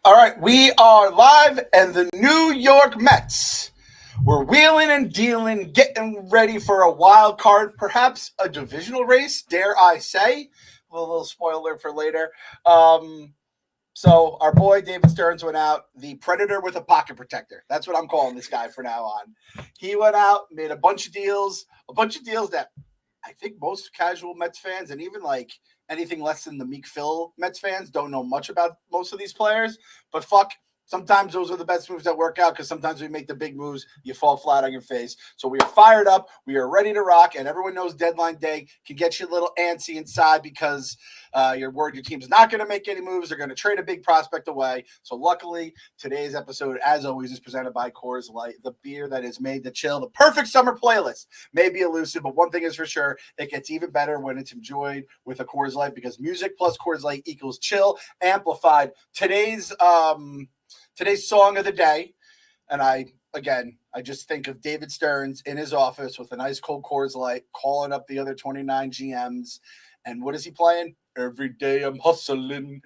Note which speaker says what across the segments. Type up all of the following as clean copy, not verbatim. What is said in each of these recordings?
Speaker 1: All right, we are live, and the New York Mets. We're wheeling and dealing, getting ready for a wild card, perhaps a divisional race, dare I say. A little spoiler for later. So our boy David Stearns went out, the predator with a pocket protector. That's what I'm calling this guy from now on. He went out, made a bunch of deals that I think most casual Mets fans and even like anything less than the Meek Phil Mets fans don't know much about most of these players. But fuck, sometimes those are the best moves that work out because sometimes we make the big moves, you fall flat on your face. So we are fired up, we are ready to rock, and everyone knows deadline day can get you a little antsy inside because you're worried your team's not going to make any moves. They're going to trade a big prospect away. So luckily, today's episode, as always, is presented by Coors Light, the beer that is made to chill. The perfect summer playlist may be elusive, but one thing is for sure, it gets even better when it's enjoyed with a Coors Light because music plus Coors Light equals chill amplified. Today's song of the day, and I just think of David Stearns in his office with a nice cold Coors Light calling up the other 29 GMs. And what is he playing? Every day I'm hustling,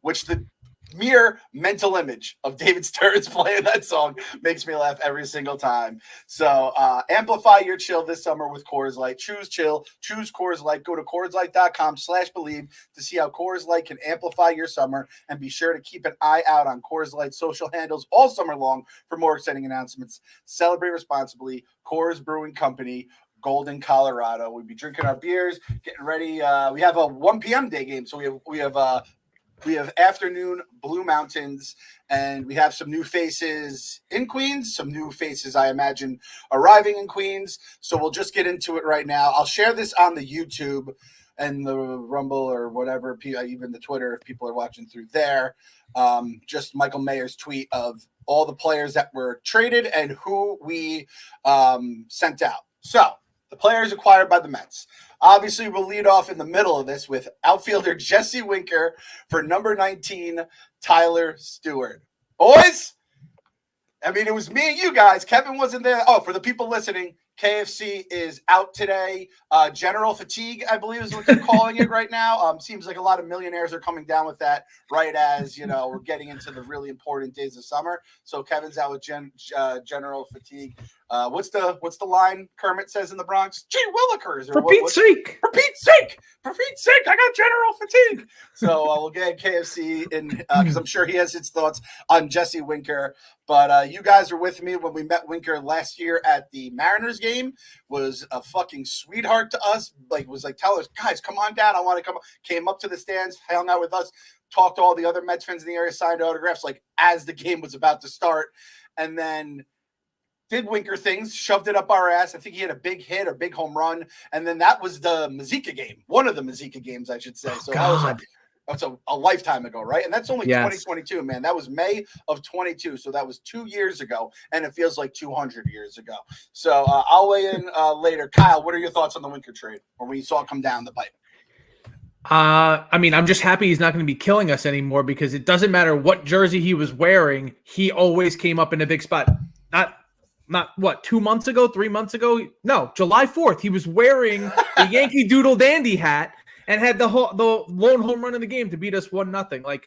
Speaker 1: which the mere mental image of David Stearns playing that song makes me laugh every single time. So amplify your chill this summer with Coors Light. Choose chill, choose Coors Light. Go to CoorsLight.com/believe to see how Coors Light can amplify your summer, and be sure to keep an eye out on Coors Light's social handles all summer long for more exciting announcements. Celebrate responsibly. Coors Brewing Company, Golden, Colorado. We'll be drinking our beers, getting ready. We have a 1 p.m. day game, so we have afternoon Blue Mountains, and we have some new faces in Queens, some new faces I imagine arriving in Queens. So we'll just get into it right now. I'll share this on the YouTube and the Rumble or whatever, even the Twitter if people are watching through there. Just Michael Mayer's tweet of all the players that were traded and who we sent out. So the players acquired by the Mets. Obviously, we'll lead off in the middle of this with outfielder Jesse Winker for number 19, Tyler Stewart. Boys, I mean, it was me and you guys. Kevin wasn't there. Oh, for the people listening, KFC is out today. General fatigue, I believe, is what they're calling it right now. Seems like a lot of millionaires are coming down with that right as, we're getting into the really important days of summer. So Kevin's out with general fatigue. What's the line Kermit says in the Bronx? Gee willikers.
Speaker 2: For Pete's sake.
Speaker 1: For Pete's sake. For Pete's sake, I got general fatigue. So we'll get KFC in because I'm sure he has his thoughts on Jesse Winker. But you guys were with me when we met Winker last year at the Mariners game. Was a fucking sweetheart to us. Was like, tell us, guys, come on down. I want to come. Came up to the stands, hung out with us, talked to all the other Mets fans in the area, signed autographs as the game was about to start. And then did Winker things, shoved it up our ass. I think he had a big hit or big home run. And then that was the Mazika game. One of the Mazika games, I should say. So that was that's a lifetime ago, right? And that's only 2022, man. That was May of 22. So that was 2 years ago, and it feels like 200 years ago. So I'll weigh in later. Kyle, what are your thoughts on the Winker trade or when you saw it come down the pipe?
Speaker 2: I mean, I'm just happy he's not going to be killing us anymore because it doesn't matter what jersey he was wearing. He always came up in a big spot. Not what, 2 months ago, 3 months ago? No, July 4th. He was wearing the Yankee Doodle Dandy hat and had the lone home run in the game to beat us 1-0. Like,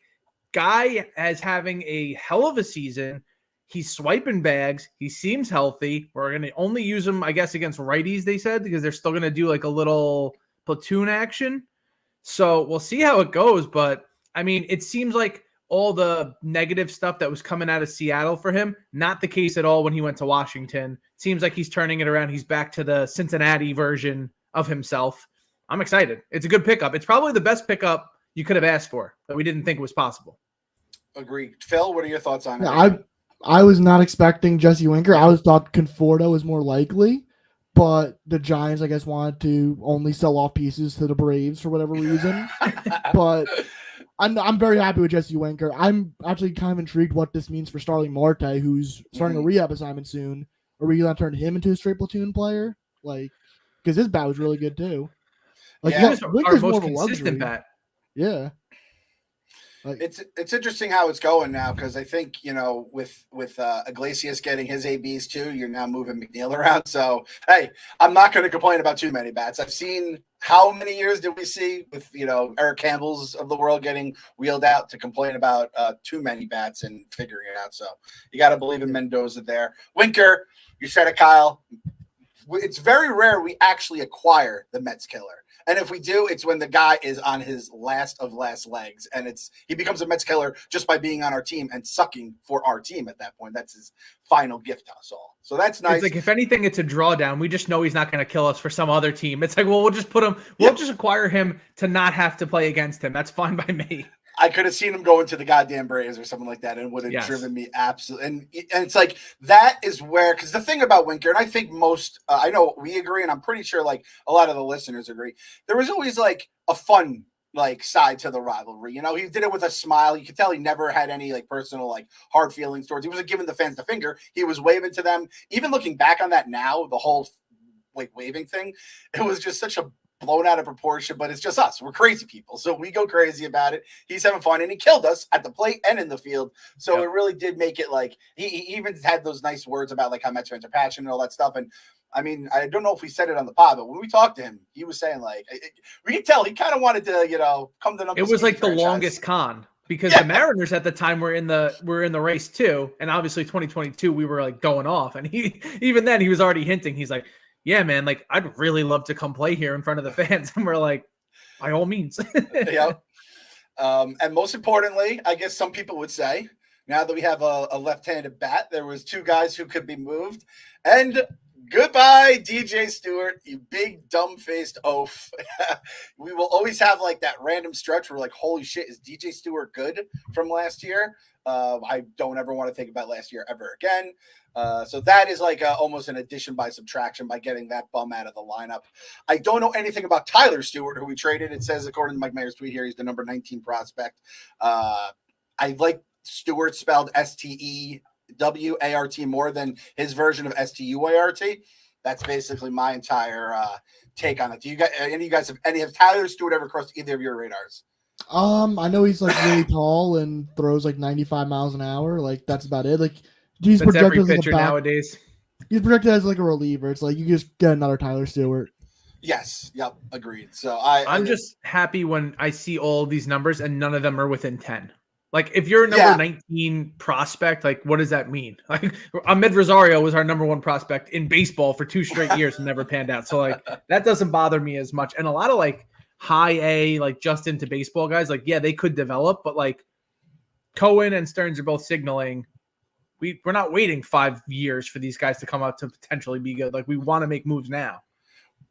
Speaker 2: guy is having a hell of a season. He's swiping bags. He seems healthy. We're going to only use him, I guess, against righties, they said, because they're still going to do like a little platoon action. So we'll see how it goes. But, I mean, it seems like all the negative stuff that was coming out of Seattle for him, not the case at all when he went to Washington. Seems like he's turning it around. He's back to the Cincinnati version of himself. I'm excited. It's a good pickup. It's probably the best pickup you could have asked for that we didn't think was possible.
Speaker 1: Agreed. Phil, what are your thoughts on it?
Speaker 3: I was not expecting Jesse Winker. I thought Conforto was more likely, but the Giants, I guess, wanted to only sell off pieces to the Braves for whatever reason. But I'm very happy with Jesse Winker. I'm actually kind of intrigued what this means for Starling Marte, who's starting a rehab assignment soon. Are we going to turn him into a straight platoon player? Because his bat was really good too.
Speaker 2: He was our most consistent bat.
Speaker 3: Yeah.
Speaker 1: It's interesting how it's going now because I think with Iglesias getting his ABs too, you're now moving McNeil around. So hey, I'm not going to complain about too many bats. I've seen how many years did we see with Eric Campbell's of the world getting wheeled out to complain about too many bats and figuring it out. So you got to believe in Mendoza there. Winker, you said it, Kyle. It's very rare we actually acquire the Mets killer. And if we do, it's when the guy is on his last of last legs, and he becomes a Mets killer just by being on our team and sucking for our team at that point. That's his final gift to us all. So that's nice.
Speaker 2: It's like, if anything, it's a drawdown. We just know he's not going to kill us for some other team. It's like, well, we'll just put him, we'll just acquire him to not have to play against him. That's fine by me.
Speaker 1: I could have seen him going to the goddamn Braves or something like that, and would have driven me absolutely. And it's like that is where, because the thing about Winker, and I think most, I know we agree, and I'm pretty sure like a lot of the listeners agree. There was always like a fun side to the rivalry. He did it with a smile. You could tell he never had any personal hard feelings towards. He wasn't giving the fans the finger. He was waving to them. Even looking back on that now, the whole waving thing, it was just such a blown out of proportion, but it's just us. We're crazy people. So we go crazy about it. He's having fun, and he killed us at the plate and in the field. So it really did make it he even had those nice words about how Mets fans are passionate and all that stuff. And I mean, I don't know if we said it on the pod, but when we talked to him, he was saying we could tell he kind of wanted to, come to
Speaker 2: It was the longest con because the Mariners at the time were in the race too. And obviously 2022, we were going off, and even then he was already hinting. He's like, yeah, man, I'd really love to come play here in front of the fans. And we're like, by all means.
Speaker 1: Yeah. And most importantly, I guess some people would say, now that we have a left-handed bat, there was two guys who could be moved. And goodbye, DJ Stewart, you big dumb-faced oaf. We will always have that random stretch where holy shit, is DJ Stewart good from last year? I don't ever want to think about last year ever again. So that is almost an addition by subtraction by getting that bum out of the lineup. I don't know anything about Tyler Stewart, who we traded. It says, according to Mike Mayer's tweet here, he's the number 19 prospect. I like Stewart spelled Stewart more than his version of Stuart. That's basically my entire take on it. Do you guys, any of you guys have Tyler Stewart ever crossed either of your radars?
Speaker 3: I know he's really tall and throws 95 miles an hour. That's about it. He's
Speaker 2: That's
Speaker 3: projected
Speaker 2: every pitcher nowadays.
Speaker 3: He's projected as a reliever. It's you just get another Tyler Stewart.
Speaker 1: Yes. Yep. Agreed. So
Speaker 2: I'm just happy when I see all these numbers and none of them are within 10. If you're a number 19 prospect, what does that mean? Ahmed Rosario was our number 1 prospect in baseball for 2 straight years and never panned out. So that doesn't bother me as much. And a lot of high A, just into baseball guys, they could develop, but Cohen and Stearns are both signaling we're not waiting 5 years for these guys to come out to potentially be good. We want to make moves now.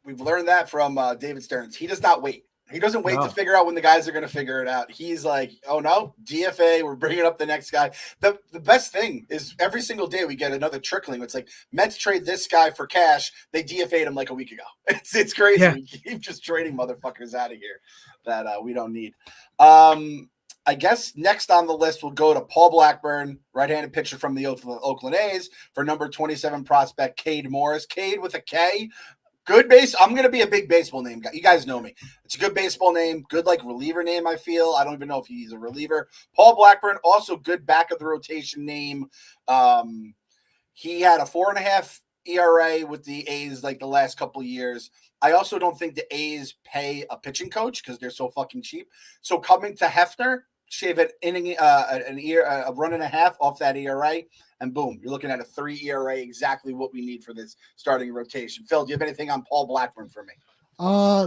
Speaker 1: We've learned that from David Stearns. He does not wait. He doesn't wait to figure out when the guys are going to figure it out. He's oh no, DFA, we're bringing up the next guy. The best thing is every single day we get another trickling. It's Mets trade this guy for cash. They DFA'd him a week ago. It's crazy. Yeah. We keep just trading motherfuckers out of here that we don't need. I guess next on the list, we'll go to Paul Blackburn, right-handed pitcher from the Oakland A's, for number 27 prospect, Cade Morris. Cade with a K. Good base. I'm going to be a big baseball name guy. You guys know me. It's a good baseball name. Good, reliever name, I feel. I don't even know if he's a reliever. Paul Blackburn, also good back of the rotation name. He had a 4.5 ERA with the A's the last couple of years. I also don't think the A's pay a pitching coach because they're so fucking cheap. So coming to Hefner, shave an inning, a run and a half off that ERA, and boom, you're looking at a 3 ERA, exactly what we need for this starting rotation. Phil, do you have anything on Paul Blackburn for me?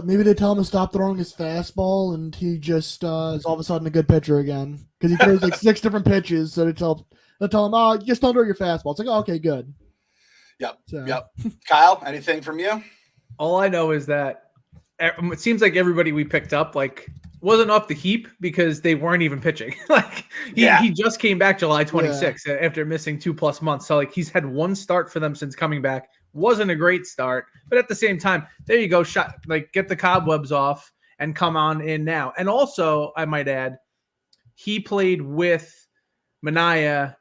Speaker 3: Maybe they tell him to stop throwing his fastball, and he just is all of a sudden a good pitcher again because he throws 6 different pitches. So they'll tell him, just don't throw your fastball. It's okay, good.
Speaker 1: Yep. So. Yep. Kyle, anything from you?
Speaker 2: All I know is that it seems like everybody we picked up wasn't off the heap because they weren't even pitching. He just came back July 26th after missing 2+ months. So he's had 1 start for them since coming back. Wasn't a great start, but at the same time, there you go. Get the cobwebs off and come on in now. And also, I might add, he played with Manaea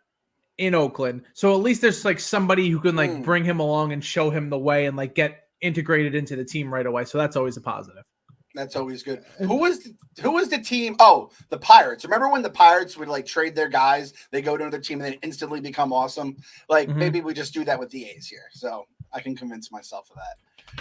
Speaker 2: in Oakland. So at least there's somebody who can bring him along and show him the way and get integrated into the team right away. So that's always a positive.
Speaker 1: That's always good.
Speaker 3: And-
Speaker 1: Who was the team? Oh, the Pirates. Remember when the Pirates would like trade their guys? They go to another team and then instantly become awesome. Like maybe we just do that with the A's here. So I can convince myself of that.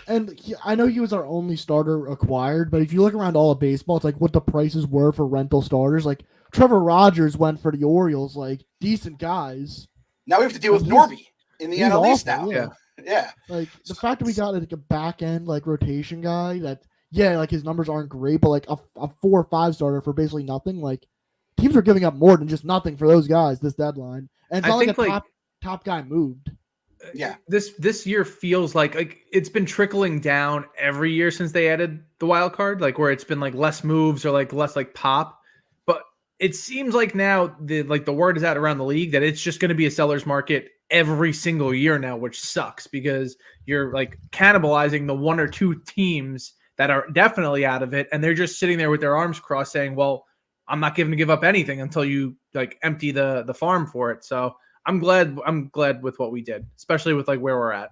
Speaker 3: And I know he was our only starter acquired, but if you look around all of baseball, it's like what the prices were for rental starters. Like Trevor Rogers went for the Orioles, like decent guys.
Speaker 1: Now we have to deal with Norby in the NL East now. Yeah.
Speaker 3: Like the fact that we got like a back end like rotation guy that like his numbers aren't great, but like a 4 or 5 starter for basically nothing. Like teams are giving up more than just nothing for those guys this deadline, and it's not like a top guy moved.
Speaker 1: Yeah,
Speaker 2: this year feels like it's been trickling down every year since they added the wild card, like where it's been like less moves or like less like pop. But it seems like now the word is out around the league that it's just going to be a seller's market every single year now, which sucks because you're like cannibalizing the 1 or 2 teams that are definitely out of it, and they're just sitting there with their arms crossed saying, well, I'm not going to give up anything until you like empty the farm for it. So I'm glad with what we did, especially with like where we're at.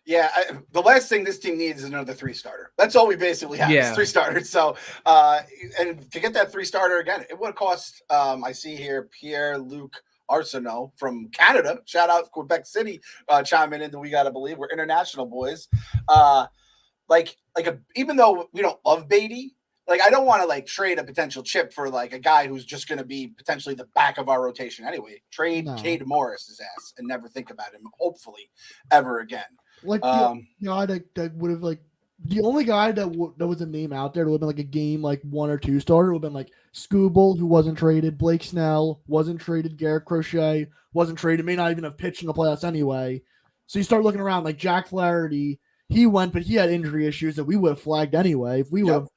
Speaker 1: Yeah, the last thing this team needs is another 3-starter. That's all we basically have is 3 starters. So, and to get that 3-starter again, it would cost, I see here, Pierre-Luc Arsenault from Canada. Shout out Quebec City chiming in that we got to believe we're international boys. Even though we don't love Beatty, like I don't want to like trade a potential chip for like a guy who's just going to be potentially the back of our rotation anyway. Trade Cade Morris's ass and never think about him, hopefully, ever again.
Speaker 3: Like the guy that would have like the only guy that was a name out there that would have been like a game like 1 or 2 starter would have been like Scooble, who wasn't traded, Blake Snell wasn't traded, Garrett Crochet wasn't traded, may not even have pitched in the playoffs anyway. So you start looking around like Jack Flaherty, he went, but he had injury issues that we would have flagged anyway if we would have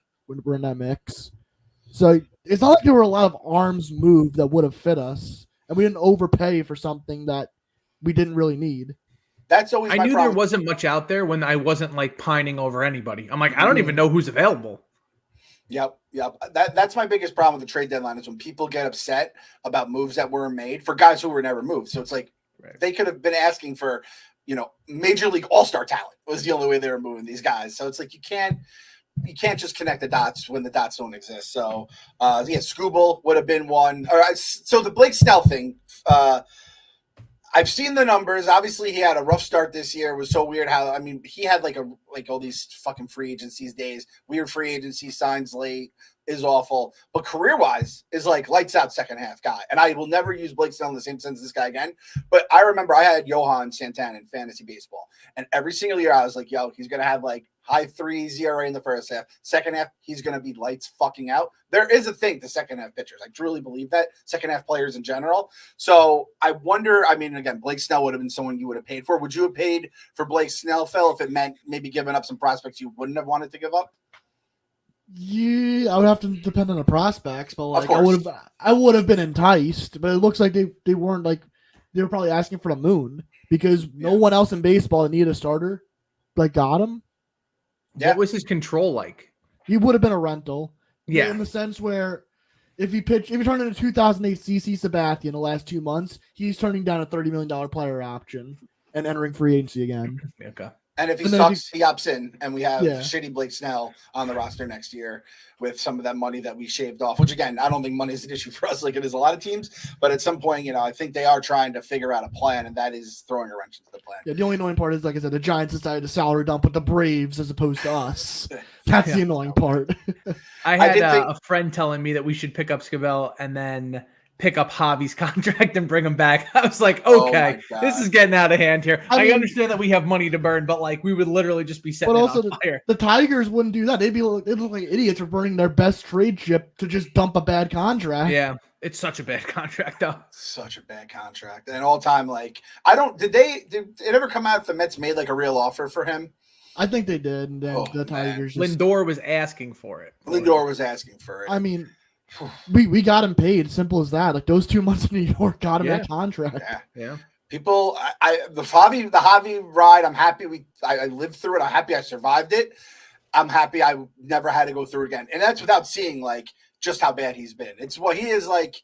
Speaker 3: were in that mix. So it's not like there were a lot of arms moved that would have fit us, and we didn't overpay for something that we didn't really need.
Speaker 1: That's always
Speaker 2: I knew there wasn't much out there when I wasn't like pining over anybody. I'm like, I don't even know who's available.
Speaker 1: Yep. That's my biggest problem with the trade deadline is when people get upset about moves that were made for guys who were never moved. So it's like they could have been asking for, major league all-star talent was the only way they were moving these guys. So it's like you can't just connect the dots when the dots don't exist. So Scooble would have been one. All right, so the Blake Snell thing, I've seen the numbers. Obviously, he had a rough start this year. It was so weird how he had like all these fucking free agencies days, weird free agency signs late is awful. But career-wise is like lights out second half guy. And I will never use Blake Snell in the same sense as this guy again. But I remember I had Johan Santana in fantasy baseball. And every single year I was like, yo, he's going to have like high 3 ERA in the first half. Second half, he's going to be lights fucking out. There is a thing to second half pitchers. I truly believe that. Second half players in general. So I wonder, again, Blake Snell would have been someone you would have paid for. Would you have paid for Blake Snell, Phil, if it meant maybe giving up some prospects you wouldn't have wanted to give up?
Speaker 3: Yeah, I would have to depend on the prospects, but like I would have been enticed, but it looks like they weren't like they were probably asking for the moon because no one else in baseball that needed a starter like got him.
Speaker 2: Yeah. What was his control like?
Speaker 3: He would have been a rental.
Speaker 2: Yeah.
Speaker 3: In the sense where if he turned into 2008 CC Sabathia in the last 2 months, he's turning down a $30 million player option and entering free agency again.
Speaker 2: Okay.
Speaker 1: And if he sucks, he opts in, and we have shitty Blake Snell on the roster next year with some of that money that we shaved off, which, again, I don't think money is an issue for us like it is a lot of teams. But at some point, I think they are trying to figure out a plan, and that is throwing a wrench into the plan.
Speaker 3: Yeah, the only annoying part is, like I said, the Giants decided to salary dump with the Braves as opposed to us. That's the annoying part.
Speaker 2: I had a friend telling me that we should pick up Scavell and then pick up Javi's contract and bring him back. I was like, okay, this is getting out of hand here. I understand that we have money to burn, but like we would literally just be setting it on fire.
Speaker 3: The Tigers wouldn't do that. They'd look like idiots for burning their best trade chip to just dump a bad contract.
Speaker 2: Yeah, it's such a bad contract, though.
Speaker 1: Such a bad contract. And all time, like did it ever come out if the Mets made like a real offer for him?
Speaker 3: I think they did. And then the Tigers.
Speaker 2: Lindor was asking for it.
Speaker 1: Lindor was asking for it.
Speaker 3: We got him paid. Simple as that. Like those 2 months in New York got him that contract.
Speaker 1: Yeah. People, the Javi ride. I'm happy I lived through it. I'm happy I survived it. I'm happy I never had to go through it again. And that's without seeing like just how bad he's been. It's what he is like.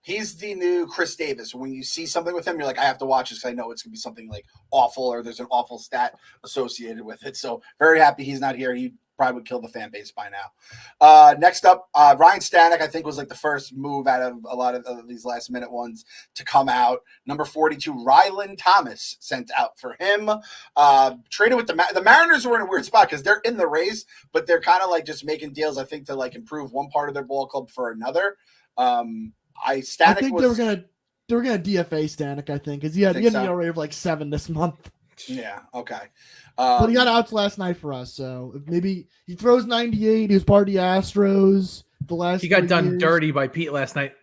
Speaker 1: He's the new Chris Davis. When you see something with him, you're like, I have to watch this because I know it's gonna be something like awful or there's an awful stat associated with it. So very happy he's not here. He probably would kill the fan base by now. Next up, Ryan Stanek, I think, was like the first move out of a lot of these last minute ones to come out. Number 42, Rylan Thomas sent out for him. Traded with the Mariners were in a weird spot because they're in the race, but they're kind of like just making deals, I think, to like improve one part of their ball club for another. I think
Speaker 3: they were gonna DFA Stanek, I think, because he had an ERA of like 7 this month.
Speaker 1: Yeah, okay.
Speaker 3: But he got outs last night for us, so maybe he throws 98. He was part of the Astros the last.
Speaker 2: He got done
Speaker 3: years.
Speaker 2: dirty by Pete last night.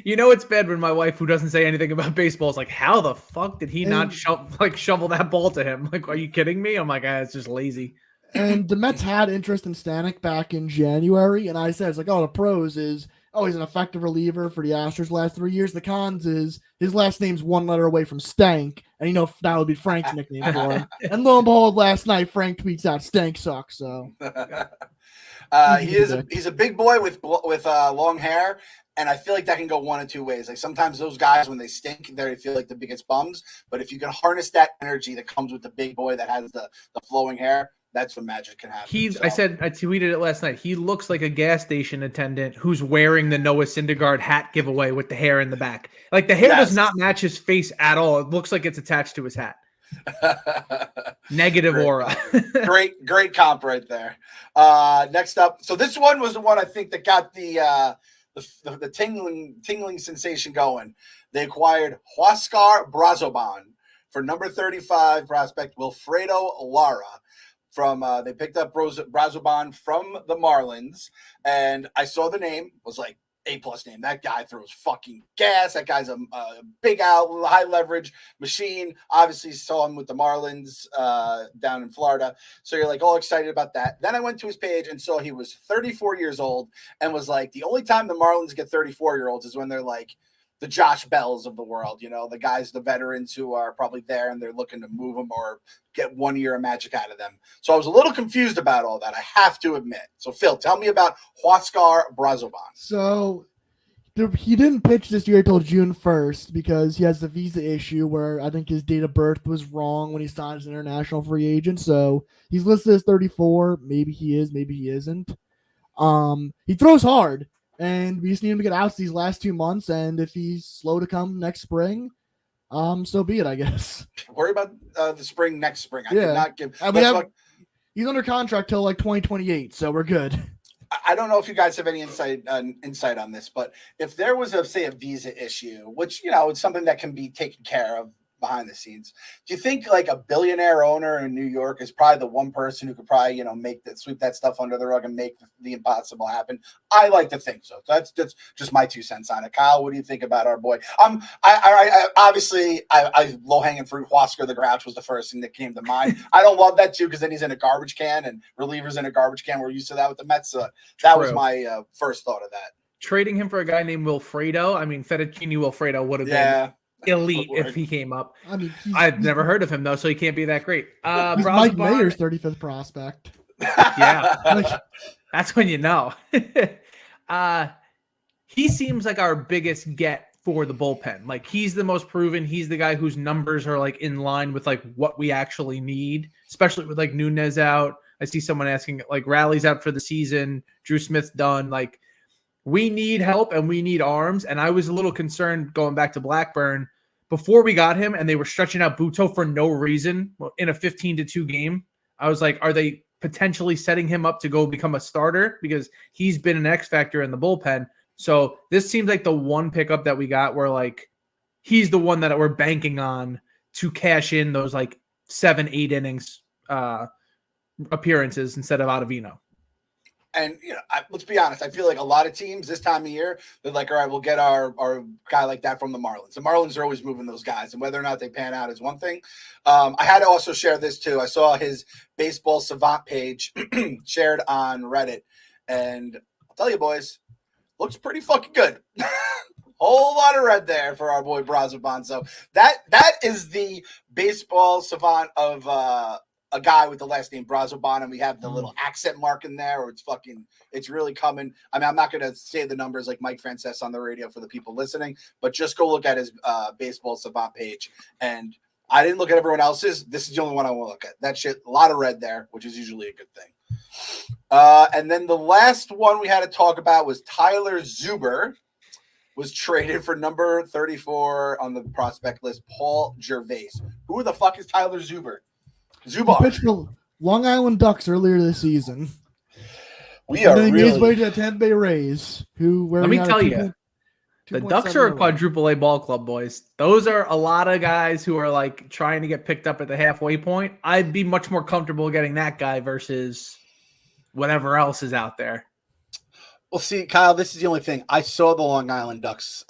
Speaker 2: You know, it's bad when my wife, who doesn't say anything about baseball, is like, "How the fuck did he not shovel that ball to him? Like, are you kidding me?" I'm like, "It's just lazy."
Speaker 3: And the Mets had interest in Stanek back in January, and I said, "It's like, oh, the pros is." Oh, he's an effective reliever for the Astros last 3 years. The cons is his last name's one letter away from Stank, and you know that would be Frank's nickname for him. And lo and behold, last night Frank tweets out Stank sucks. So
Speaker 1: he's a big boy with long hair, and I feel like that can go one of two ways. Like sometimes those guys when they stink, they feel like the biggest bums. But if you can harness that energy that comes with the big boy that has the flowing hair, that's when magic can happen.
Speaker 2: I tweeted it last night. He looks like a gas station attendant who's wearing the Noah Syndergaard hat giveaway with the hair in the back. Like the hair does not match his face at all. It looks like it's attached to his hat. Negative aura.
Speaker 1: great comp right there. Next up, so this one was the one I think that got the tingling sensation going. They acquired Huascar Brazoban for number 35 prospect Wilfredo Lara. They picked up Brazoban from the Marlins, and I saw the name, was like A+ name. That guy throws fucking gas. That guy's a big out, high leverage machine. Obviously saw him with the Marlins down in Florida. So you're like all excited about that. Then I went to his page and saw he was 34 years old and was like, the only time the Marlins get 34-year-olds is when they're like the Josh Bells of the world, you know, the guys, the veterans who are probably there and they're looking to move them or get 1 year of magic out of them. So I was a little confused about all that, I have to admit. So Phil, tell me about Huascar Brazoban.
Speaker 3: So he didn't pitch this year until June 1st because he has the visa issue where I think his date of birth was wrong when he signed as an international free agent. So he's listed as 34. Maybe he is, maybe he isn't. He throws hard. And we just need him to get outs these last 2 months. And if he's slow to come next spring, so be it, I guess.
Speaker 1: Worry about the spring next spring. I did not give.
Speaker 3: He's under contract till like 2028, so we're good.
Speaker 1: I don't know if you guys have any insight on this, but if there was a visa issue, which it's something that can be taken care of behind the scenes, do you think like a billionaire owner in New York is probably the one person who could probably sweep that stuff under the rug and make the impossible happen? I like to think so. That's just my 2 cents on it. Kyle, what do you think about our boy? I obviously low hanging fruit Huascar the Grouch was the first thing that came to mind. I don't love that too because then he's in a garbage can and relievers in a garbage can. We're used to that with the Mets. So that was my first thought of that.
Speaker 2: Trading him for a guy named Wilfredo. I mean, Fettuccine Wilfredo would have been elite if he came up. I mean, I've never heard of him though, so he can't be that great.
Speaker 3: He's Mike Mayer's 35th prospect.
Speaker 2: Yeah, that's when you know. He seems like our biggest get for the bullpen. Like he's the most proven. He's the guy whose numbers are like in line with like what we actually need, especially with like Nunez out. I see someone asking like Rally's out for the season. Drew Smith's done. Like we need help and we need arms. And I was a little concerned going back to Blackburn before we got him and they were stretching out Buto for no reason in a 15-2 game. I was like, are they potentially setting him up to go become a starter? Because he's been an X factor in the bullpen. So this seems like the one pickup that we got where like he's the one that we're banking on to cash in those like 7-8 innings appearances instead of Ottavino.
Speaker 1: And, let's be honest, I feel like a lot of teams this time of year, they're like, all right, we'll get our guy like that from the Marlins. The Marlins are always moving those guys, and whether or not they pan out is one thing. I had to also share this, too. I saw his Baseball Savant page shared on Reddit, and I'll tell you, boys, looks pretty fucking good. Whole lot of red there for our boy Brazoban. So that is the Baseball Savant of a guy with the last name Brazoban, and we have the little accent mark in there, or it's really coming. I mean, I'm not going to say the numbers like Mike Frances on the radio for the people listening, but just go look at his Baseball Savant page. And I didn't look at everyone else's. This is the only one I want to look at. That shit, a lot of red there, which is usually a good thing. And then the last one we had to talk about was Tyler Zuber was traded for number 34 on the prospect list, Paul Gervais. Who the fuck is Tyler Zuber?
Speaker 3: He pitched for Long Island Ducks earlier this season.
Speaker 1: We are
Speaker 3: made his way
Speaker 1: really.
Speaker 3: to the Tampa Bay Rays.
Speaker 2: Let me tell you, the Ducks are a quadruple A ball club, boys. Those are a lot of guys who are like trying to get picked up at the halfway point. I'd be much more comfortable getting that guy versus whatever else is out there.
Speaker 1: Well, see, Kyle, this is the only thing. I saw the Long Island Ducks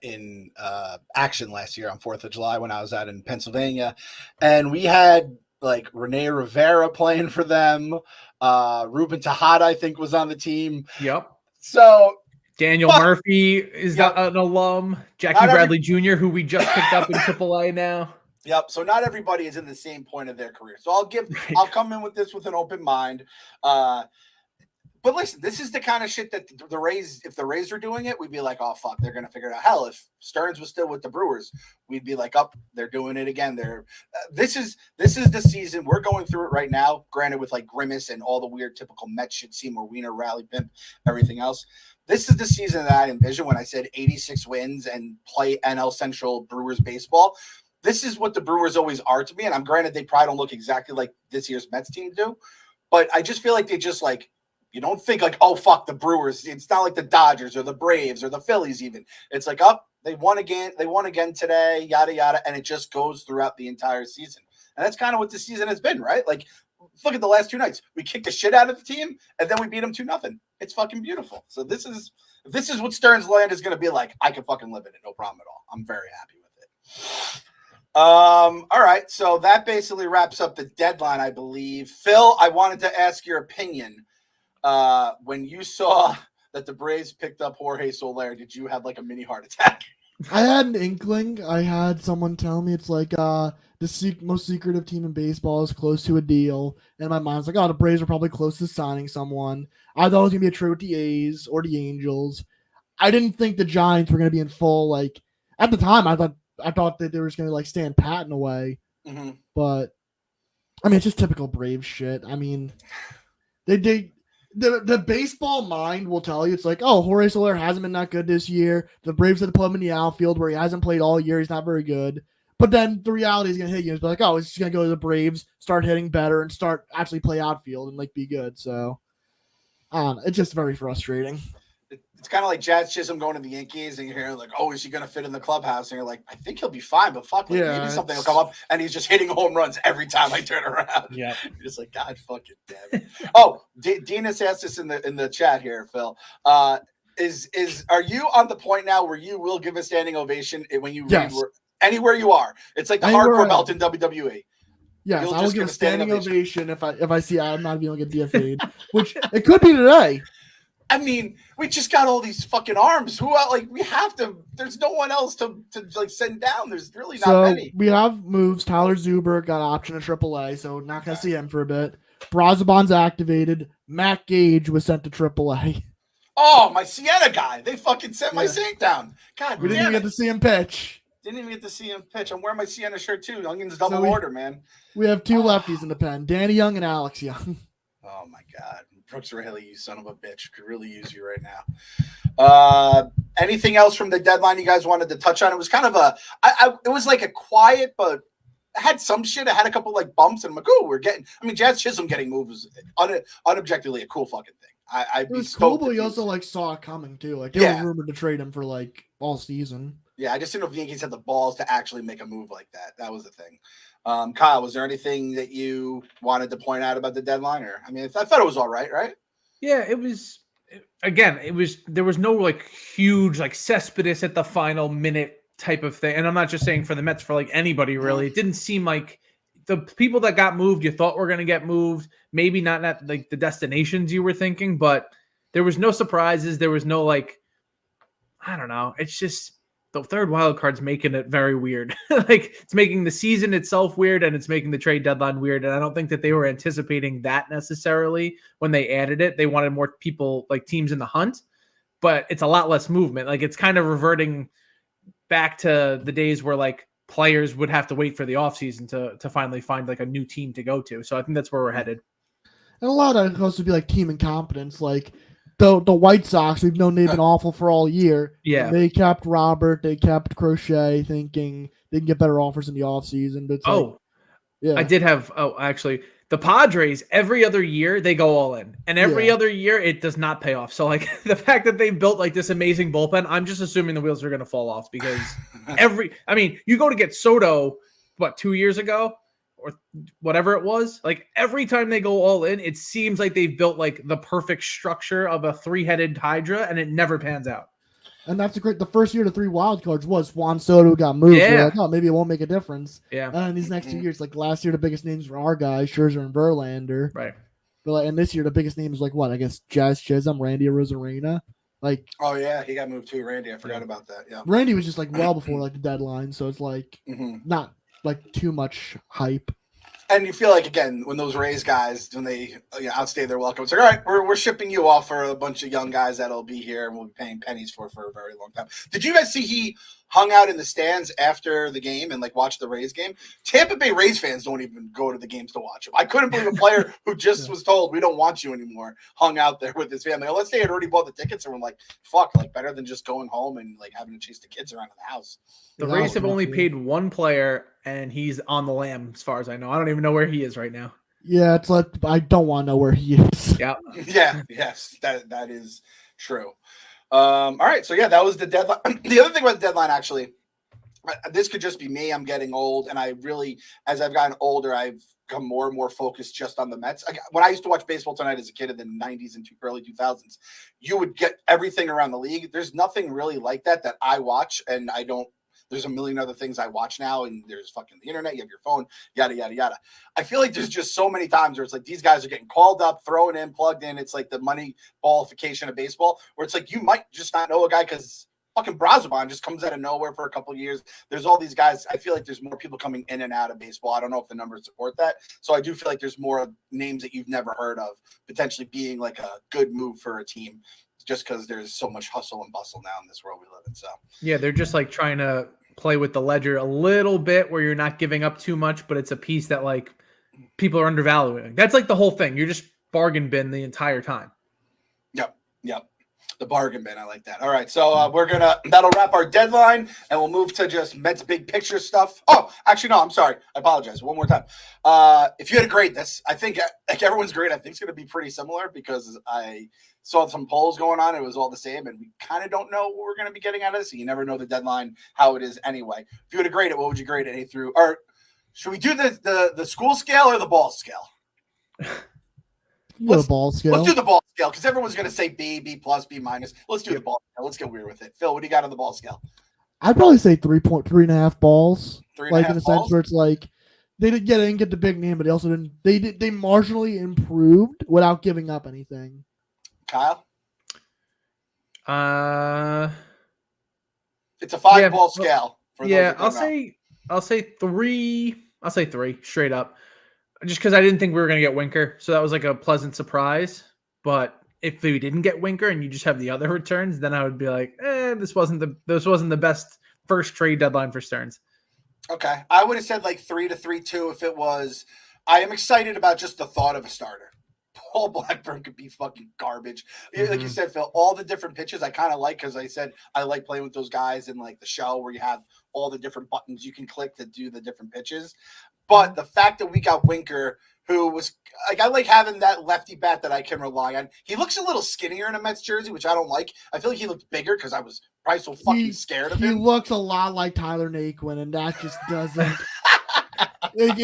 Speaker 1: in action last year on 4th of July when I was out in Pennsylvania. And we had like Rene Rivera playing for them. Ruben Tejada, I think, was on the team.
Speaker 2: Yep.
Speaker 1: So
Speaker 2: Daniel Murphy is an alum. Jackie Bradley Jr., who we just picked up in AAA now.
Speaker 1: Yep. So not everybody is in the same point of their career. So I'll come in with this with an open mind. But listen, this is the kind of shit that the Rays, if the Rays were doing it, we'd be like, oh, fuck, they're going to figure it out. Hell, if Stearns was still with the Brewers, we'd be like, oh, they're doing it again. This is the season. We're going through it right now, granted with like Grimace and all the weird typical Mets shit, Seymour Wiener, Rally Pimp, everything else. This is the season that I envision when I said 86 wins and play NL Central Brewers baseball. This is what the Brewers always are to me. And I'm granted they probably don't look exactly like this year's Mets team do, but I just feel like they just like, you don't think like, oh, fuck the Brewers. It's not like the Dodgers or the Braves or the Phillies even. It's like, oh, they won again. They won again today, yada, yada. And it just goes throughout the entire season. And that's kind of what the season has been, right? Like, look at the last 2 nights. We kicked the shit out of the team, and then we beat them 2-0. It's fucking beautiful. So this is what Stearns land is going to be like. I can fucking live in it. No problem at all. I'm very happy with it. All right. So that basically wraps up the deadline, I believe. Phil, I wanted to ask your opinion. When you saw that the Braves picked up Jorge Soler, did you have like a mini heart attack?
Speaker 3: I had an inkling. I had someone tell me it's like the most secretive team in baseball is close to a deal. And my mind's like, oh, the Braves are probably close to signing someone. I thought it was going to be a trade with the A's or the Angels. I didn't think the Giants were going to be in full, like, at the time, I thought that they were just going to like stand pat in a way. Mm-hmm. But, I mean, it's just typical Braves shit. I mean, The baseball mind will tell you it's like, oh, Jorge Soler hasn't been that good this year. The Braves had to put him in the outfield where he hasn't played all year. He's not very good. But then the reality is going to hit you. It's like, oh, it's just going to go to the Braves, start hitting better, and start actually play outfield and like be good. So, it's just very frustrating.
Speaker 1: It's kind of like Jazz Chisholm going to the Yankees, and you're hearing like, oh, is he going to fit in the clubhouse? And you're like, I think he'll be fine, but fuck, like, maybe something will come up, and he's just hitting home runs every time I turn around.
Speaker 2: Yeah,
Speaker 1: you're just like, God fucking damn it. Oh, Dinas asked us in the chat here, Phil. Are you on the point now where you will give a standing ovation when you read anywhere you are? It's like the hardcore belt in WWE.
Speaker 3: Yes, I will give a standing ovation if I see I'm not even going to get DFA'd, which it could be today.
Speaker 1: I mean, we just got all these fucking arms. Who like we have to? There's no one else to like send down. There's really not many.
Speaker 3: We have moves. Tyler Zuber got option to AAA, so not gonna see him for a bit. Brazoban's activated. Matt Gage was sent to AAA.
Speaker 1: Oh, my Sienna guy! They fucking sent my Saint down. God,
Speaker 3: we didn't even get to see him pitch.
Speaker 1: Didn't even get to see him pitch. I'm wearing my Sienna shirt too. Youngins double order, man.
Speaker 3: We have 2 lefties in the pen: Danny Young and Alex Young.
Speaker 1: Oh my God. Brooks Raley, you son of a bitch, could really use you right now. Anything else from the deadline you guys wanted to touch on? It was kind of it was like a quiet, but it had some shit. It had a couple like bumps, and I'm like, oh, Jazz Chisholm getting moved was unobjectively a cool fucking thing. It
Speaker 3: was cool, but he also like saw it coming too. Like they were rumored to trade him for like all season.
Speaker 1: Yeah, I just didn't know if the Yankees had the balls to actually make a move like that. That was the thing. Kyle, was there anything that you wanted to point out about the deadline? Or I thought it was all right?
Speaker 2: Yeah, it was. Again, there was no like huge like Cespedes at the final minute type of thing. And I'm not just saying for the Mets, for like anybody really. It didn't seem like the people that got moved you thought were going to get moved. Maybe not like the destinations you were thinking, but there was no surprises. There was no like, I don't know. It's just the third wild card's making it very weird. Like it's making the season itself weird, and it's making the trade deadline weird. And I don't think that they were anticipating that necessarily when they added it. They wanted more people, like teams in the hunt, but it's a lot less movement. Like it's kind of reverting back to the days where like players would have to wait for the offseason to finally find like a new team to go to. So I think that's where we're headed.
Speaker 3: And a lot of it goes to be like team incompetence. Like the White Sox, we've known they've been awful for all year.
Speaker 2: Yeah.
Speaker 3: And they kept Robert, they kept Crochet, thinking they can get better offers in the offseason. But it's yeah.
Speaker 2: I did have actually the Padres every other year they go all in, and every other year it does not pay off. So like the fact that they built like this amazing bullpen, I'm just assuming the wheels are going to fall off because you go to get Soto 2 years ago or whatever it was, like every time they go all in, it seems like they've built like the perfect structure of a 3-headed Hydra, and it never pans out.
Speaker 3: And that's the first year the 3 wild cards was Juan Soto got moved.
Speaker 2: Yeah.
Speaker 3: We're like, oh, maybe it won't make a difference.
Speaker 2: Yeah.
Speaker 3: And these next 2 years, like last year, the biggest names were our guys, Scherzer and Verlander.
Speaker 2: Right.
Speaker 3: But and this year, the biggest names like what? I guess Jazz Chisholm, Randy Arozarena. Like,
Speaker 1: oh yeah, he got moved too, Randy. I forgot about that. Yeah.
Speaker 3: Randy was just like well before like the deadline, so it's like not like too much hype.
Speaker 1: And you feel like, again, when those Rays guys, when they outstay their welcome, it's like, all right, we're shipping you off for a bunch of young guys that'll be here and we'll be paying pennies for a very long time. Did you guys see he hung out in the stands after the game and like watched the Rays game? Tampa Bay Rays fans don't even go to the games to watch him. I couldn't believe a player who just was told we don't want you anymore hung out there with his family. Unless they had already bought the tickets and were like, fuck, like better than just going home and like having to chase the kids around in the house.
Speaker 2: The Rays have only paid one player, and he's on the lam, as far as I know. I don't even know where he is right now.
Speaker 3: Yeah, it's like I don't want to know where he is.
Speaker 2: Yeah.
Speaker 1: Yes, that is true. All right, so yeah, that was the deadline. The other thing about the deadline, actually, this could just be me. I'm getting old, and I really, as I've gotten older, I've become more and more focused just on the Mets. When I used to watch Baseball Tonight as a kid in the 90s and early 2000s, you would get everything around the league. There's nothing really like that I watch, and I don't. There's a million other things I watch now, and there's fucking the internet, you have your phone, yada, yada, yada. I feel like there's just so many times where it's like these guys are getting called up, thrown in, plugged in. It's like the money ballification of baseball, where it's like you might just not know a guy because fucking Brazoban just comes out of nowhere for a couple of years. There's all these guys. I feel like there's more people coming in and out of baseball. I don't know if the numbers support that. So I do feel like there's more names that you've never heard of potentially being like a good move for a team just because there's so much hustle and bustle now in this world we live in. So yeah,
Speaker 2: they're just like trying to play with the ledger a little bit where you're not giving up too much, but it's a piece that like people are undervaluing. That's like the whole thing. You're just bargain bin the entire time.
Speaker 1: Yep. The bargain bin. I like that. All right. So that'll wrap our deadline and we'll move to just Mets big picture stuff. Oh, actually, no, I'm sorry. I apologize. One more time. If you had to grade this, I think like everyone's grade, I think it's going to be pretty similar because I saw some polls going on. It was all the same, and we kind of don't know what we're going to be getting out of this. So you never know the deadline, how it is anyway. If you were to grade it, what would you grade it? A through, or should we do the school scale or the ball scale?
Speaker 3: The ball scale.
Speaker 1: Let's do the ball scale because everyone's going to say B plus, B minus. Let's do the ball scale. Let's get weird with it. Phil, what do you got on the ball scale?
Speaker 3: I'd probably say 3.5 balls.
Speaker 1: 3.5
Speaker 3: like in a
Speaker 1: balls?
Speaker 3: sense where it's like they didn't get the big name, but they also didn't. They marginally improved without giving up anything.
Speaker 1: Kyle, it's a 5-ball scale.
Speaker 2: I'll say 3. I'll say 3 straight up, just because I didn't think we were gonna get Winker, so that was like a pleasant surprise. But if we didn't get Winker and you just have the other returns, then I would be like, this wasn't the best first trade deadline for Stearns.
Speaker 1: Okay, I would have said like 3 to 3.2 if it was. I am excited about just the thought of a starter. Paul Blackburn could be fucking garbage. Like you said, Phil, all the different pitches I kind of like because I said I like playing with those guys in like the show where you have all the different buttons you can click to do the different pitches. But the fact that we got Winker, who was like, I like having that lefty bat that I can rely on. He looks a little skinnier in a Mets jersey, which I don't like. I feel like he looked bigger because I was probably so fucking scared of him.
Speaker 3: He looks a lot like Tyler Naquin, and that just doesn't. Like,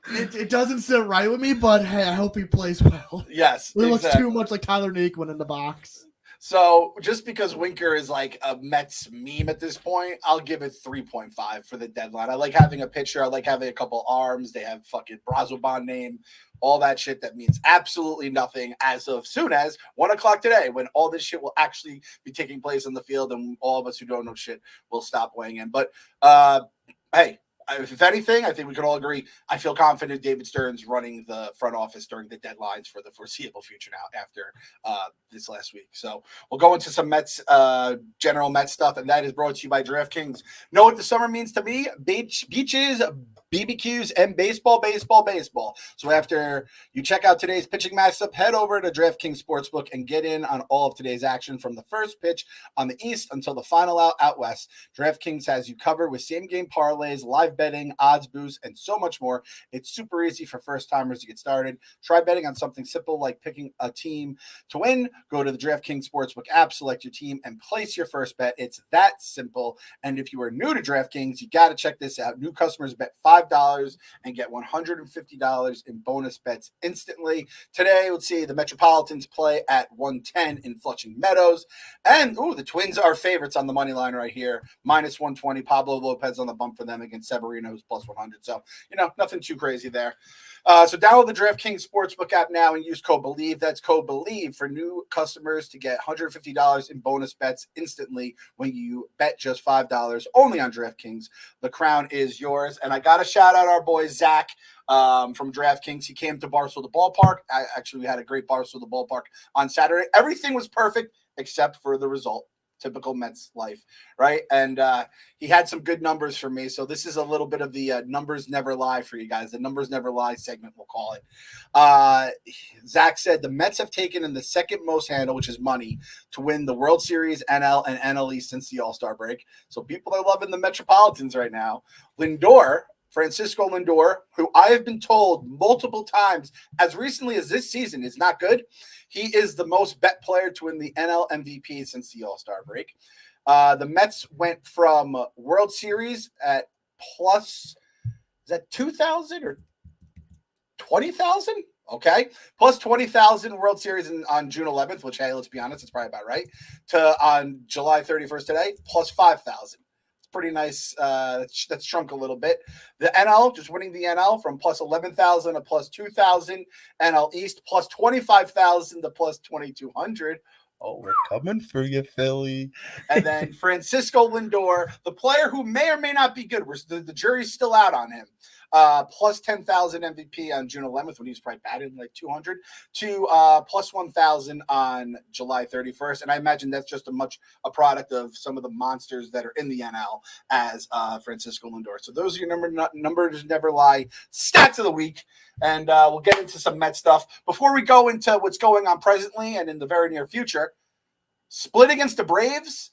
Speaker 3: it doesn't sit right with me, but hey, I hope he plays well.
Speaker 1: Yes.
Speaker 3: It looks too much like Tyler Naquin in the box.
Speaker 1: So just because Winker is like a Mets meme at this point, I'll give it 3.5 for the deadline. I like having a pitcher. I like having a couple arms. They have fucking Brazoban name, all that shit that means absolutely nothing as of soon as 1:00 today, when all this shit will actually be taking place on the field and all of us who don't know shit will stop weighing in. But hey, if anything, I think we can all agree. I feel confident David Stearns running the front office during the deadlines for the foreseeable future now after this last week. So we'll go into some Mets, general Mets stuff, and that is brought to you by DraftKings. Know what the summer means to me? Beaches, BBQs, and baseball. So after you check out today's pitching matchup, head over to DraftKings Sportsbook and get in on all of today's action from the first pitch on the east until the final out west. DraftKings has you covered with same-game parlays, live betting, odds boosts, and so much more. It's super easy for first-timers to get started. Try betting on something simple like picking a team to win. Go to the DraftKings Sportsbook app, select your team, and place your first bet. It's that simple. And if you are new to DraftKings, you got to check this out. New customers bet $5 and get $150 in bonus bets instantly. Today, let's see, the Metropolitans play at 110 in Flushing Meadows. And, the Twins are favorites on the money line right here. Minus 120. Pablo Lopez on the bump for them against Severino, who's plus 100. So, nothing too crazy there. So download the DraftKings Sportsbook app now and use code BELIEVE. That's code BELIEVE for new customers to get $150 in bonus bets instantly when you bet just $5 only on DraftKings. The crown is yours. And I got to shout out our boy Zach from DraftKings. He came to Barstool the Ballpark. We had a great Barstool the Ballpark on Saturday. Everything was perfect except for the result. Typical Mets life, right? And he had some good numbers for me. So this is a little bit of the numbers never lie for you guys. The numbers never lie segment, we'll call it. Zach said the Mets have taken in the second most handle, which is money, to win the World Series, NL, and NL East since the All-Star break. So people are loving the Metropolitans right now. Francisco Lindor, who I have been told multiple times as recently as this season is not good. He is the most bet player to win the NL MVP since the All-Star break. The Mets went from World Series at plus, is that 2,000 or 20,000? Okay. Plus 20,000 World Series on June 11th, which, hey, let's be honest, it's probably about right, to on July 31st today, plus 5,000. Pretty nice. That's shrunk a little bit. The NL, just winning the NL from plus 11,000 to plus 2,000. NL East plus 25,000 to plus 2,200. Oh, we're coming for you, Philly. And then Francisco Lindor, the player who may or may not be good. The jury's still out on him. Plus 10,000 MVP on June 11th when he was probably batting like 200 to plus 1,000 on July 31st. And I imagine that's just a product of some of the monsters that are in the NL as Francisco Lindor. So those are your numbers never lie stats of the week. And we'll get into some Met stuff. Before we go into what's going on presently and in the very near future, split against the Braves.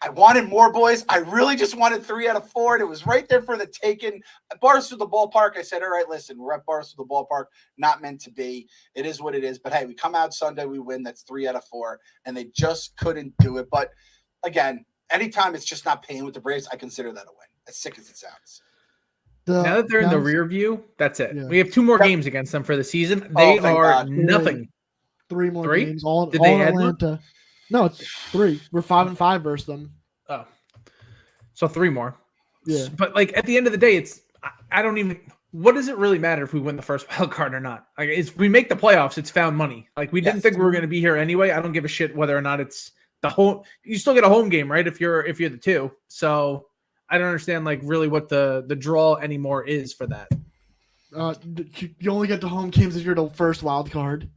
Speaker 1: I wanted more, boys. I really just wanted 3 out of 4. And it was right there for the taking. Barstool the Ballpark, I said, all right, listen, we're at Barstool the Ballpark. Not meant to be. It is what it is. But, hey, we come out Sunday, we win. That's 3 out of 4. And they just couldn't do it. But, again, anytime it's just not paying with the Braves, I consider that a win, as sick as it sounds.
Speaker 2: Now that they're in the rear view, that's it.
Speaker 3: Yeah.
Speaker 2: We have 2 more games against them for the season. They are
Speaker 1: God.
Speaker 2: nothing.
Speaker 3: 3 more
Speaker 2: 3?
Speaker 3: games. All
Speaker 2: Did they
Speaker 3: in
Speaker 2: add one?
Speaker 3: Atlanta. No, it's 3. We're 5-5 versus them.
Speaker 2: Oh, so 3 more.
Speaker 3: Yeah.
Speaker 2: But like at the end of the day, I don't even. What does it really matter if we win the first wild card or not? Like, if we make the playoffs, it's found money. Like we didn't think we were going to be here anyway. I don't give a shit whether or not it's the home. You still get a home game, right? If you're the 2. So I don't understand like really what the draw anymore is for that.
Speaker 3: You only get the home games if you're the first wild card.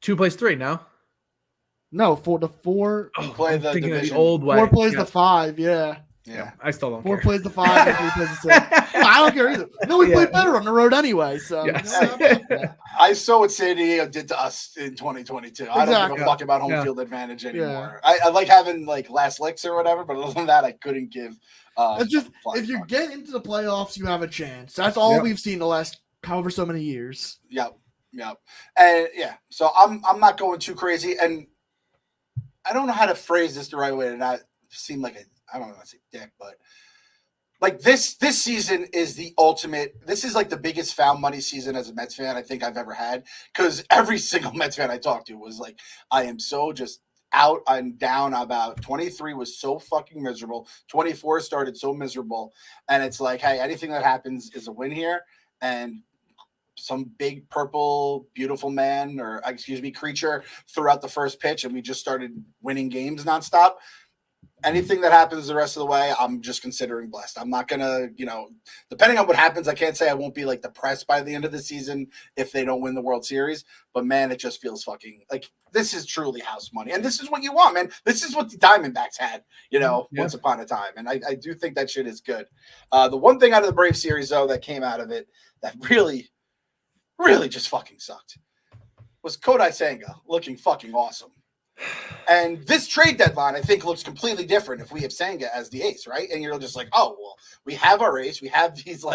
Speaker 2: 2 plays 3 now.
Speaker 3: No, for the 4.
Speaker 1: You play the division.
Speaker 2: The old way.
Speaker 3: 4 plays the 5. Yeah.
Speaker 1: Yeah.
Speaker 2: I still don't
Speaker 3: 4
Speaker 2: care.
Speaker 3: plays the 5 and 3 plays the 6. I don't care either. No, we played better on the road anyway. So
Speaker 2: Yes.
Speaker 1: I saw what San Diego did to us in 2022. I don't give a fuck about home field advantage anymore.
Speaker 3: Yeah.
Speaker 1: I like having like last licks or whatever, but other than that, I couldn't give.
Speaker 3: It's just if you get into the playoffs, you have a chance. That's all we've seen the last however so many years.
Speaker 1: Yep. And yeah, so I'm not going too crazy, and I don't know how to phrase this the right way to not seem like I don't know how to say dick, but like this season is the ultimate. This is like the biggest found money season as a Mets fan I think I've ever had, because every single Mets fan I talked to was like, I am so just out and down about 23 was so fucking miserable. 24 started so miserable, and it's like, hey, anything that happens is a win here, and some big purple beautiful man creature threw out the first pitch and we just started winning games nonstop. anything that happens the rest of the way, I'm just considering blessed. I'm not gonna, depending on what happens, I can't say I won't be like depressed by the end of the season if they don't win the World Series. But man, it just feels fucking like this is truly house money, and this is what you want, man. This is what the Diamondbacks had, once upon a time, and I do think that shit is good. The one thing out of the Brave series though that came out of it that really, really just fucking sucked was Kodai Senga looking fucking awesome. And this trade deadline, I think, looks completely different if we have Senga as the ace, right? And you're just like, oh, well, we have our ace. We have these, we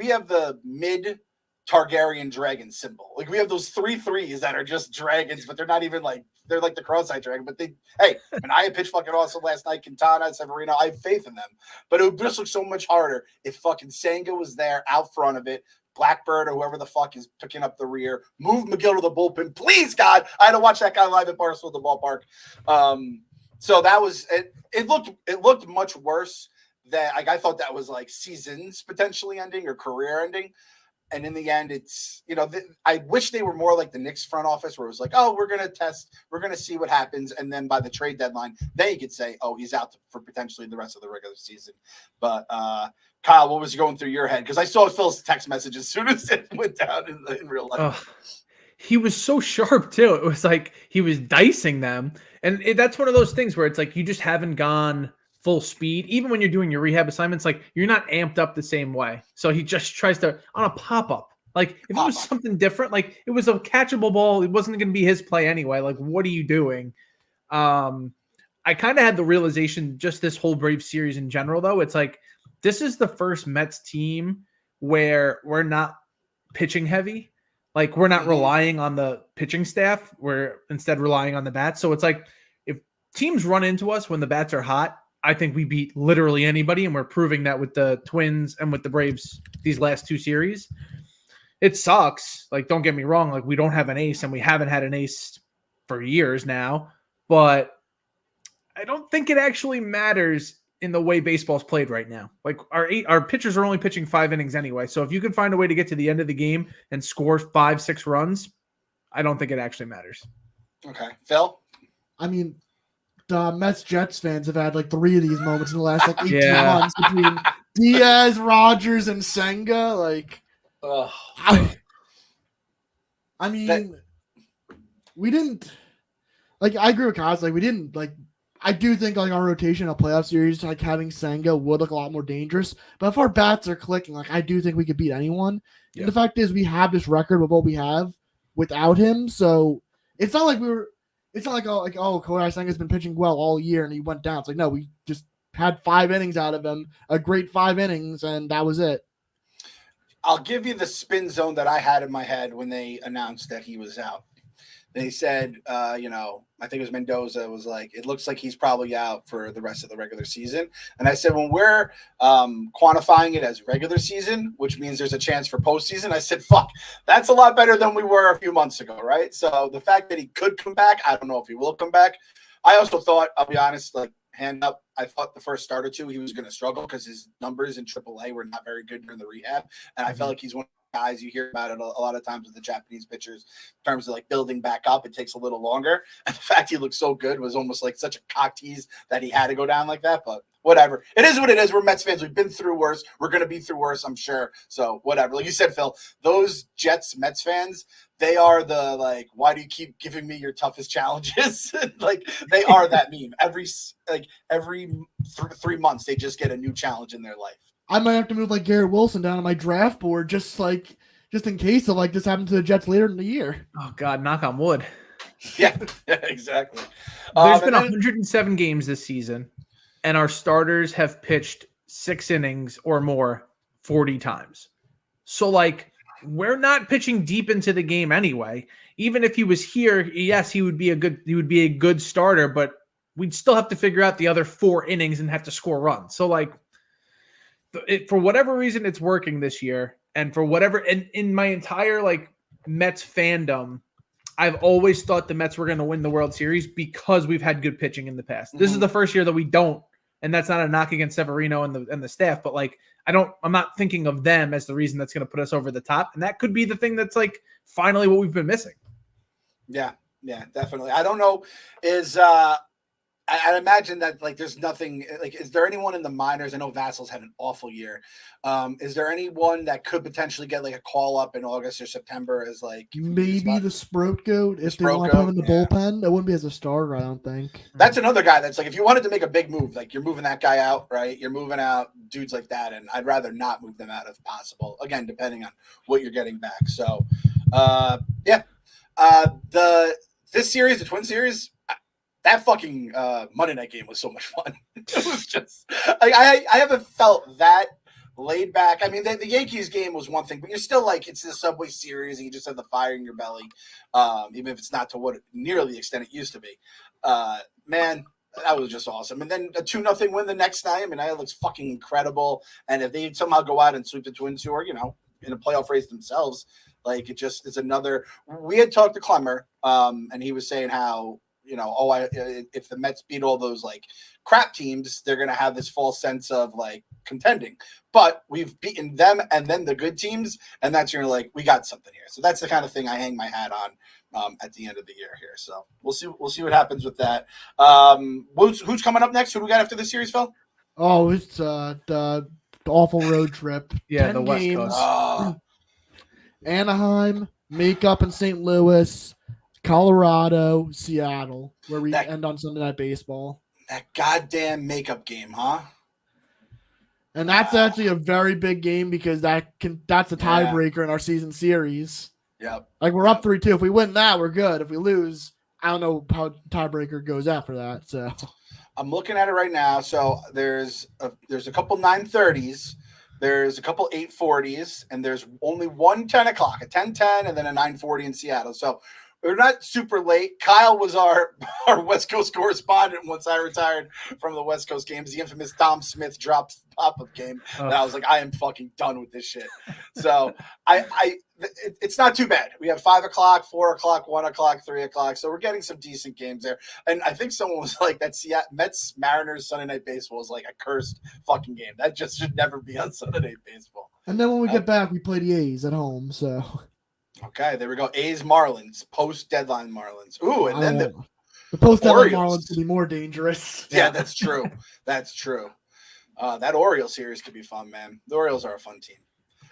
Speaker 1: have the mid Targaryen dragon symbol. Like, we have those 3 threes that are just dragons, but they're not even they're like the cross-eyed dragon. But Manaya pitched fucking awesome last night. Quintana, Severino, I have faith in them. But it would just look so much harder if fucking Senga was there out front of it. Blackbird or whoever the fuck is picking up the rear, move McGill to the bullpen. Please, God, I had to watch that guy live at Barstool at the ballpark. So that was it. It looked much worse than I thought that was like seasons potentially ending or career ending. And in the end, it's, I wish they were more like the Knicks front office where it was like, oh, we're going to test, we're going to see what happens. And then by the trade deadline, then you could say, oh, he's out for potentially the rest of the regular season. But Kyle, what was going through your head? Because I saw Phil's text message as soon as it went down in real life.
Speaker 2: He was so sharp too. It was like he was dicing them. And that's one of those things where it's like you just haven't gone full speed. Even when you're doing your rehab assignments, like you're not amped up the same way. So he just tries to, on a pop-up. Like if it was something different, like it was a catchable ball, it wasn't going to be his play anyway. Like, what are you doing? I kind of had the realization just this whole Brave series in general, though. It's like, this is the first Mets team where we're not pitching heavy. Like, we're not relying on the pitching staff. We're instead relying on the bats. So it's like, if teams run into us when the bats are hot, I think we beat literally anybody. And we're proving that with the Twins and with the Braves these last 2 series. It sucks. Like, don't get me wrong. Like, we don't have an ace, and we haven't had an ace for years now. But I don't think it actually matters in the way baseball's played right now. Like, our pitchers are only pitching 5 innings anyway. So if you can find a way to get to the end of the game and score 5-6 runs, I don't think it actually matters.
Speaker 1: Okay. Phil?
Speaker 3: I mean, the Mets-Jets fans have had like 3 of these moments in the last 18 months between Diaz, Rogers, and Senga. Like, I mean, we didn't like. I agree with Kaz. Like, we didn't like. I do think like our rotation, a playoff series, like having Senga would look a lot more dangerous. But if our bats are clicking, like I do think we could beat anyone. Yeah. And the fact is, we have this record with what we have without him. So it's not like It's not like Kodai Senga has been pitching well all year and he went down. It's like, no, we just had 5 innings out of him, a great 5 innings, and that was it.
Speaker 1: I'll give you the spin zone that I had in my head when they announced that he was out. They said, I think it was Mendoza was like, it looks like he's probably out for the rest of the regular season. And I said, when we're quantifying it as regular season, which means there's a chance for postseason, I said, fuck, that's a lot better than we were a few months ago, right? So the fact that he could come back, I don't know if he will come back. I also thought, I'll be honest, like, hand up, I thought the first start or 2 he was going to struggle because his numbers in AAA were not very good during the rehab. And I felt like he's one of the guys you hear about it a lot of times with the Japanese pitchers in terms of like building back up. It takes a little longer. And the fact he looked so good was almost like such a cock tease that he had to go down like that. But whatever. It is what it is. We're Mets fans. We've been through worse. We're going to be through worse, I'm sure. So whatever. Like you said, Phil, those Jets Mets fans, they are the, like, why do you keep giving me your toughest challenges? Like, they are that meme. Every 3 months, they just get a new challenge in their life.
Speaker 3: I might have to move like Garrett Wilson down on my draft board just in case of like this happened to the Jets later in the year.
Speaker 2: Oh God, knock on wood.
Speaker 1: Yeah, exactly.
Speaker 2: There's been 107 games this season, and our starters have pitched 6 innings or more 40 times. So like, we're not pitching deep into the game anyway. Even if he was here, yes, he would be a good starter, but we'd still have to figure out the other 4 innings and have to score runs. So like, for whatever reason, it's working this year. And for whatever, and in my entire like Mets fandom, I've always thought the Mets were going to win the World Series because we've had good pitching in the past. This is the first year that we don't. And that's not a knock against Severino and the staff, but like, I'm not thinking of them as the reason that's going to put us over the top. And that could be the thing that's like finally what we've been missing.
Speaker 1: Yeah, definitely. I don't know. I imagine that like there's nothing like. Is there anyone in the minors? I know Vassal's had an awful year. Is there anyone that could potentially get like a call up in August or September as like
Speaker 3: maybe the Sprout Goat if they
Speaker 1: Sprout
Speaker 3: want to put him
Speaker 1: Goat,
Speaker 3: in the bullpen? It wouldn't be as a starter, I don't think.
Speaker 1: That's another guy that's like if you wanted to make a big move, like you're moving that guy out, right? You're moving out dudes like that, and I'd rather not move them out if possible. Again, depending on what you're getting back. So, this series, the Twin series. That fucking Monday night game was so much fun. It was just like I haven't felt that laid back. I mean, the Yankees game was one thing, but you're still like it's the Subway Series, and you just have the fire in your belly, even if it's not to what nearly the extent it used to be. Man, that was just awesome. And then a 2-0 win the next night. I mean, that looks fucking incredible. And if they somehow go out and sweep the Twins, who are in a playoff race themselves, like it just is another. We had talked to Clemmer, and he was saying how. If the Mets beat all those like crap teams, they're going to have this false sense of like contending. But we've beaten them and then the good teams, and that's you're like we got something here. So that's the kind of thing I hang my hat on at the end of the year here. So we'll see what happens with that. Who's coming up next? Who do we got after this series, Phil?
Speaker 3: Oh, it's the awful road trip.
Speaker 2: Yeah,
Speaker 3: 10
Speaker 2: the West
Speaker 3: games.
Speaker 2: Coast.
Speaker 3: Anaheim, makeup in St. Louis. Colorado, Seattle, where we end on Sunday Night Baseball.
Speaker 1: That goddamn makeup game, huh?
Speaker 3: And that's actually a very big game because that's a tiebreaker in our season series.
Speaker 1: Yep.
Speaker 3: Like we're up 3-2. If we win that, we're good. If we lose, I don't know how tiebreaker goes after that. So
Speaker 1: I'm looking at it right now. So there's a couple 9:30s. There's a couple 8:40s, and there's only one 10 o'clock, a 10:10, and then a 9:40 in Seattle. So we're not super late. Kyle was our West Coast correspondent once I retired from the West Coast games. The infamous Dom Smith dropped pop-up game. And I was like, I am fucking done with this shit. So it's not too bad. We have 5 o'clock, 4 o'clock, 1 o'clock, 3 o'clock. So we're getting some decent games there. And I think someone was like that Mets Mariners Sunday Night Baseball is like a cursed fucking game. That just should never be on Sunday Night Baseball.
Speaker 3: And then when we get back, we play the A's at home. So
Speaker 1: okay, there we go. A's Marlins, post-deadline Marlins. Ooh, and then
Speaker 3: the post-deadline Marlins could be more dangerous.
Speaker 1: Yeah, that's true. That's true. That Orioles series could be fun, man. The Orioles are a fun team.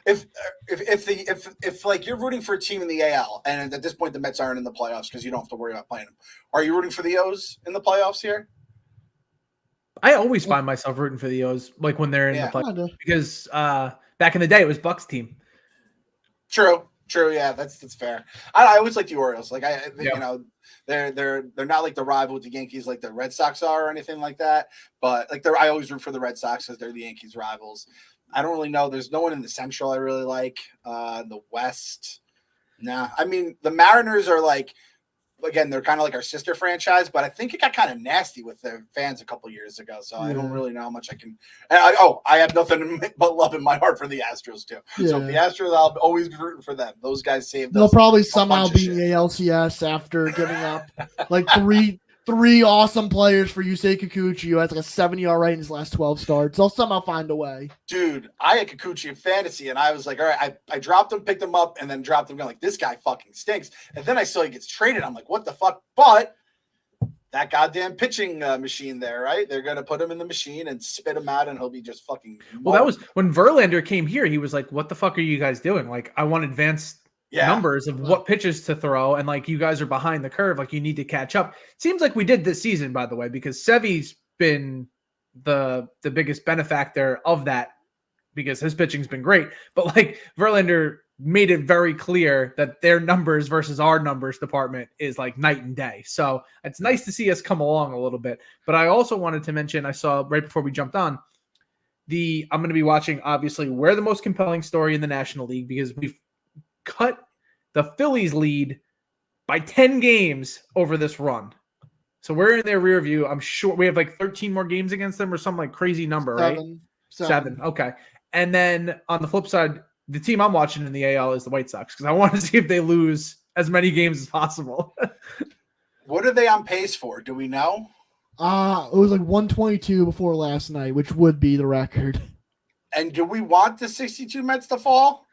Speaker 1: If like you're rooting for a team in the AL, and at this point the Mets aren't in the playoffs because you don't have to worry about playing them, are you rooting for the O's in the playoffs here?
Speaker 2: I always find myself rooting for the O's, like when they're in the playoffs, because back in the day it was Buck's team.
Speaker 1: True, yeah, that's fair. I always like the Orioles. Like they're not like the rival with the Yankees, like the Red Sox are or anything like that. But like I always root for the Red Sox because they're the Yankees' rivals. I don't really know. There's no one in the Central I really like. The West, nah. I mean, the Mariners are like. Again, they're kind of like our sister franchise, but I think it got kind of nasty with their fans a couple years ago. So I don't really know how much I can. I have nothing but love in my heart for the Astros too. Yeah. So the Astros, I'll always be rooting for them. Those guys saved.
Speaker 3: They'll probably somehow be in the ALCS after giving up like three awesome players for Yusei Kikuchi, who has like a 7 ERA in his last 12 starts. They'll somehow find a way.
Speaker 1: Dude, I had Kikuchi in fantasy, and I was like, all right, I dropped him, picked him up, and then dropped him. Like, this guy fucking stinks. And then I saw he gets traded. I'm like, what the fuck? But that goddamn pitching machine there, right? They're going to put him in the machine and spit him out, and he'll be just fucking.
Speaker 2: Well, that was when Verlander came here. He was like, what the fuck are you guys doing? Like, I want advanced numbers of what pitches to throw, and like you guys are behind the curve, like you need to catch up. Seems like we did this season, by the way, because Sevy's been the biggest benefactor of that because his pitching's been great. But like Verlander made it very clear that their numbers versus our numbers department is like night and day. So it's nice to see us come along a little bit. But I also wanted to mention, I saw right before we jumped on, I'm going to be watching obviously We're the Most Compelling Story in the National League because we've cut the Phillies lead by 10 games over this run. So we're in their rear view. I'm sure we have like 13 more games against them or some like crazy number, right? Seven. Okay. And then on the flip side, the team I'm watching in the AL is the White Sox because I want to see if they lose as many games as possible.
Speaker 1: What are they on pace for? Do we know?
Speaker 3: It was like 122 before last night, which would be the record.
Speaker 1: And do we want the 62 Mets to fall?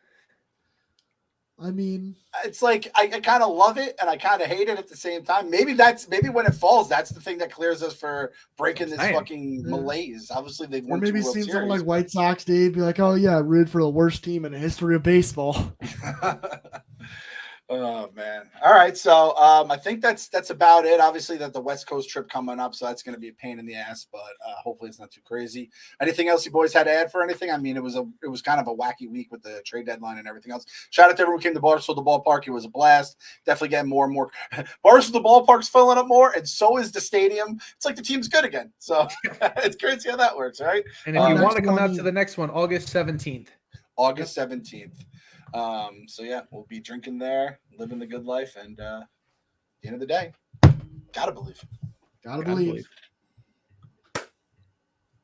Speaker 3: I mean,
Speaker 1: it's like I kind of love it and I kind of hate it at the same time. Maybe when it falls, that's the thing that clears us for breaking this fucking malaise. Obviously, they've
Speaker 3: or
Speaker 1: won
Speaker 3: maybe
Speaker 1: 2 World
Speaker 3: seeing someone
Speaker 1: Series.
Speaker 3: like White Sox Dave be like, "Oh yeah, root for the worst team in the history of baseball."
Speaker 1: Oh man! All right, so I think that's about it. Obviously, that the West Coast trip coming up, so that's going to be a pain in the ass, but hopefully it's not too crazy. Anything else you boys had to add for anything? I mean, it was kind of a wacky week with the trade deadline and everything else. Shout out to everyone who came to Barstool, the ballpark. It was a blast. Definitely getting more and more. Barstool, the ballpark's filling up more, and so is the stadium. It's like the team's good again. So it's crazy how that works, right?
Speaker 2: And if you want to come out
Speaker 3: one-
Speaker 2: to the next one, August 17th.
Speaker 1: August 17th. So yeah, we'll be drinking there, living the good life, and at the end of the day, gotta believe.
Speaker 3: Gotta believe.